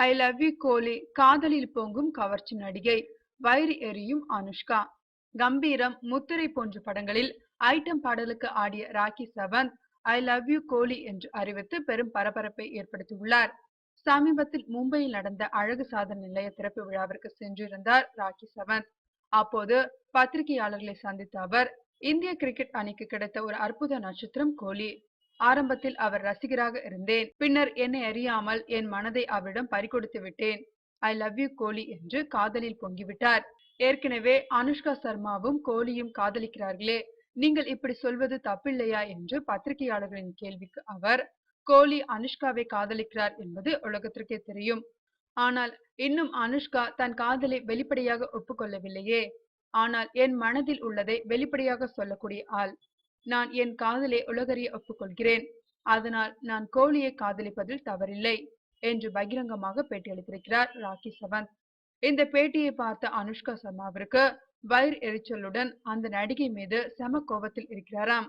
I love you கோலி காதலில் பொங்கும் கவர்ச்சி நடிகை, வயிறு எரியும் அனுஷ்கா. கம்பீரம், முத்திரை போன்ற படங்களில் ஐட்டம் பாடலுக்கு ஆடிய Rakhi Sawant I love you Kohli என்று அறிவித்து பெரும் பரபரப்பை ஏற்படுத்தியுள்ளார். சமீபத்தில் மும்பையில் நடந்த அழகு சாதனை நிலைய திறப்பு விழாவிற்கு சென்றிருந்தார் ராக்கி சவந்த். அப்போது பத்திரிகையாளர்களை சந்தித்த அவர், இந்திய கிரிக்கெட் அணிக்கு கிடைத்த ஒரு அற்புத நட்சத்திரம் கோலி. ஆரம்பத்தில் அவர் ரசிகராக இருந்தேன். பின்னர் என்னை அறியாமல் என் மனதை அவரிடம் பறிகொடுத்து விட்டேன். ஐ லவ் யூ கோலி என்று காதலில் பொங்கிவிட்டார். ஏற்கனவே அனுஷ்கா சர்மாவும் கோலியும் காதலிக்கிறார்களே, நீங்கள் இப்படி சொல்வது தப்பில்லையா என்று பத்திரிகையாளர்களின் கேள்விக்கு அவர், கோலி அனுஷ்காவை காதலிக்கிறார் என்பது உலகத்திற்கே தெரியும். ஆனால் இன்னும் அனுஷ்கா தன் காதலை வெளிப்படையாக ஒப்புக்கொள்ளவில்லையே. ஆனால் என் மனதில் உள்ளதை வெளிப்படையாக சொல்லக்கூடிய ஆள். நான் என் காதலை உலகறிய ஒப்புக்கொள்கிறேன். அதனால் நான் கோலியை காதலிப்பதில் தவறில்லை என்று பகிரங்கமாக பேட்டியளித்திருக்கிறார் ராக்கி சவந்த். இந்த பேட்டியை பார்த்த அனுஷ்கா சர்மாவிற்கு வயிறு எரிச்சலுடன் அந்த நடிகை மீது செம கோபத்தில் இருக்கிறாராம்.